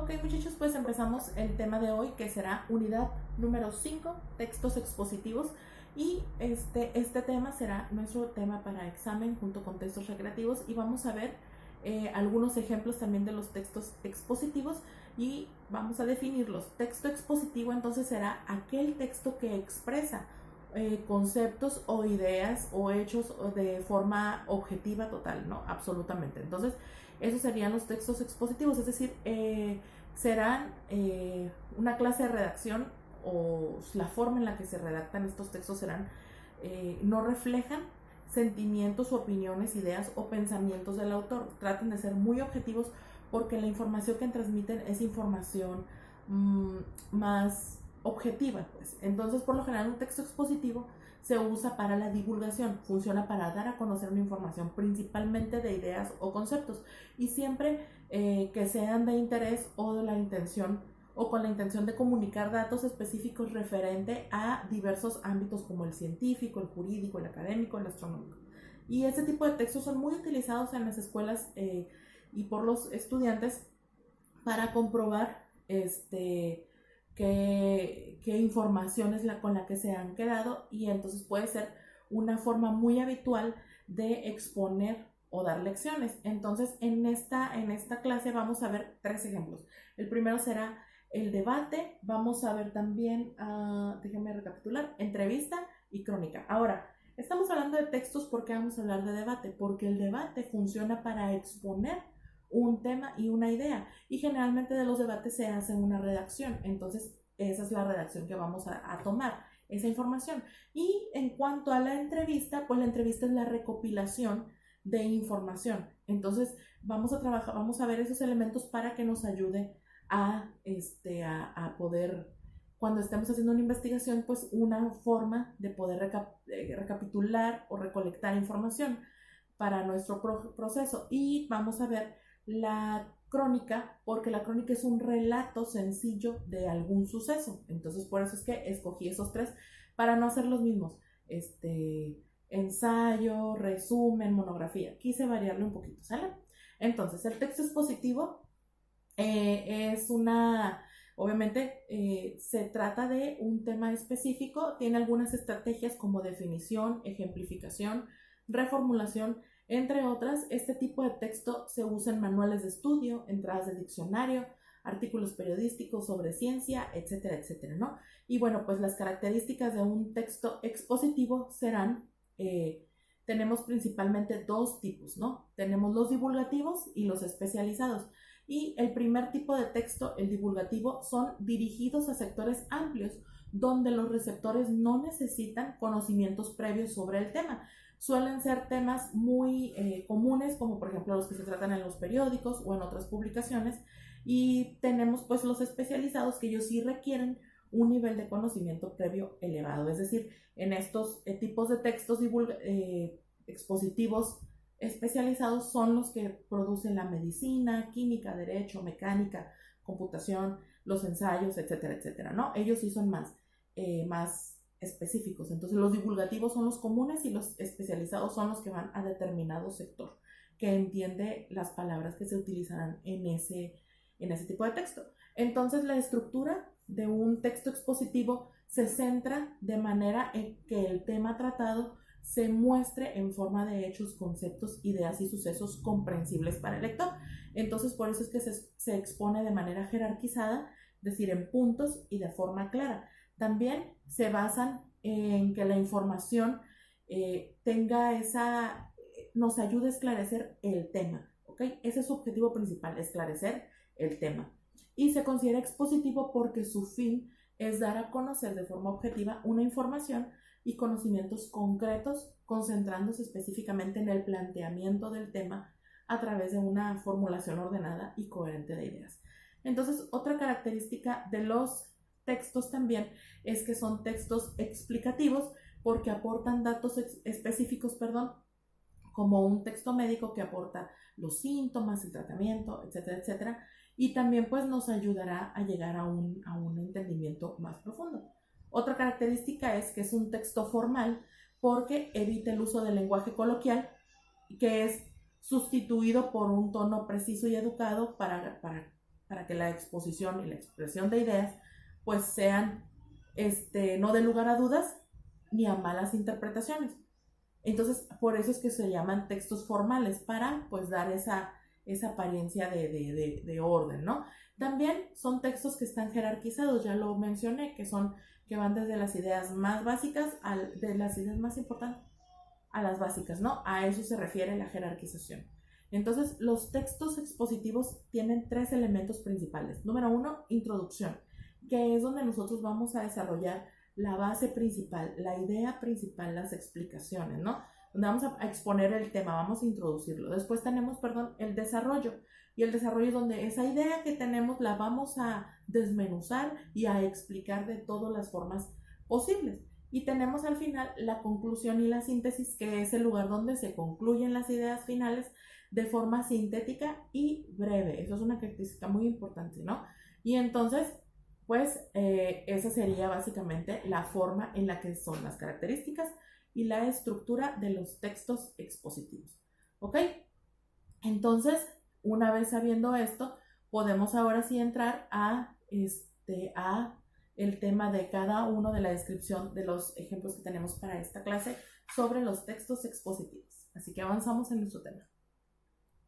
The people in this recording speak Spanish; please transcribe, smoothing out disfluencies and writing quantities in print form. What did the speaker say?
Ok, muchachos, pues empezamos el tema de hoy, que será unidad número 5, textos expositivos. Y este tema será nuestro tema para examen junto con textos recreativos, y vamos a ver algunos ejemplos también de los textos expositivos y vamos a definirlos. Texto expositivo entonces será aquel texto que expresa conceptos o ideas o hechos de forma objetiva total, ¿no? Absolutamente. Entonces, esos serían los textos expositivos, es decir, serán una clase de redacción, o la forma en la que se redactan estos textos serán, no reflejan sentimientos, opiniones, ideas o pensamientos del autor. Traten de ser muy objetivos porque la información que transmiten es información más objetiva, pues. Entonces, por lo general, un texto expositivo se usa para la divulgación, funciona para dar a conocer una información principalmente de ideas o conceptos, y siempre que sean de interés o de la intención o con la intención de comunicar datos específicos referente a diversos ámbitos como el científico, el jurídico, el académico, el astronómico. Y este tipo de textos son muy utilizados en las escuelas y por los estudiantes para comprobar qué información es la con la que se han quedado, y entonces puede ser una forma muy habitual de exponer o dar lecciones. Entonces, en esta clase vamos a ver 3 ejemplos. El primero será el debate, vamos a ver también, déjenme recapitular, entrevista y crónica. Ahora, estamos hablando de textos, ¿por qué vamos a hablar de debate? Porque el debate funciona para exponer un tema y una idea, y generalmente de los debates se hace una redacción. Entonces esa es la redacción que vamos a tomar, esa información. Y en cuanto a la entrevista, pues la entrevista es la recopilación de información. Entonces vamos a ver esos elementos para que nos ayude a poder, cuando estemos haciendo una investigación, pues una forma de poder recapitular o recolectar información para nuestro proceso. Y vamos a ver la crónica, porque la crónica es un relato sencillo de algún suceso. Entonces, por eso es que escogí esos 3 para no hacer los mismos. Ensayo, resumen, monografía. Quise variarle un poquito, ¿sale? Entonces, el texto expositivo es obviamente se trata de un tema específico, tiene algunas estrategias como definición, ejemplificación, reformulación, entre otras. Este tipo de texto se usa en manuales de estudio, entradas de diccionario, artículos periodísticos sobre ciencia, etcétera, etcétera, ¿no? Y bueno, pues las características de un texto expositivo serán, tenemos principalmente 2 tipos, ¿no? Tenemos los divulgativos y los especializados. Y el primer tipo de texto, el divulgativo, son dirigidos a sectores amplios donde los receptores no necesitan conocimientos previos sobre el tema. Suelen ser temas muy comunes, como por ejemplo los que se tratan en los periódicos o en otras publicaciones, y tenemos pues los especializados, que ellos sí requieren un nivel de conocimiento previo elevado. Es decir, en estos tipos de textos expositivos especializados son los que producen la medicina, química, derecho, mecánica, computación, los ensayos, etcétera, etcétera, ¿no? Ellos sí son más específicos. Entonces, los divulgativos son los comunes y los especializados son los que van a determinado sector, que entiende las palabras que se utilizarán en ese tipo de texto. Entonces, la estructura de un texto expositivo se centra de manera en que el tema tratado se muestre en forma de hechos, conceptos, ideas y sucesos comprensibles para el lector. Entonces, por eso es que se expone de manera jerarquizada, es decir, en puntos y de forma clara. También se basan en que la información nos ayude a esclarecer el tema, ¿ok? Ese es su objetivo principal, esclarecer el tema. Y se considera expositivo porque su fin es dar a conocer de forma objetiva una información y conocimientos concretos, concentrándose específicamente en el planteamiento del tema a través de una formulación ordenada y coherente de ideas. Entonces, otra característica de los textos también es que son textos explicativos, porque aportan datos específicos, como un texto médico que aporta los síntomas, el tratamiento, etcétera, etcétera, y también pues nos ayudará a llegar a un entendimiento más profundo. Otra característica es que es un texto formal porque evita el uso del lenguaje coloquial, que es sustituido por un tono preciso y educado para para que la exposición y la expresión de ideas pues sean, no den lugar a dudas ni a malas interpretaciones. Entonces, por eso es que se llaman textos formales, para pues dar esa apariencia de orden, ¿no? También son textos que están jerarquizados, ya lo mencioné, que van desde las ideas más básicas, de las ideas más importantes a las básicas, ¿no? A eso se refiere la jerarquización. Entonces, los textos expositivos tienen 3 elementos principales. Número 1, introducción, que es donde nosotros vamos a desarrollar la base principal, la idea principal, las explicaciones, ¿no? Donde vamos a exponer el tema, vamos a introducirlo. Después tenemos, el desarrollo. Y el desarrollo es donde esa idea que tenemos la vamos a desmenuzar y a explicar de todas las formas posibles. Y tenemos al final la conclusión y la síntesis, que es el lugar donde se concluyen las ideas finales de forma sintética y breve. Eso es una característica muy importante, ¿no? Y entonces, pues, esa sería básicamente la forma en la que son las características y la estructura de los textos expositivos. ¿Ok? Entonces, una vez sabiendo esto, podemos ahora sí entrar a el tema de cada uno, de la descripción de los ejemplos que tenemos para esta clase sobre los textos expositivos. Así que avanzamos en nuestro tema.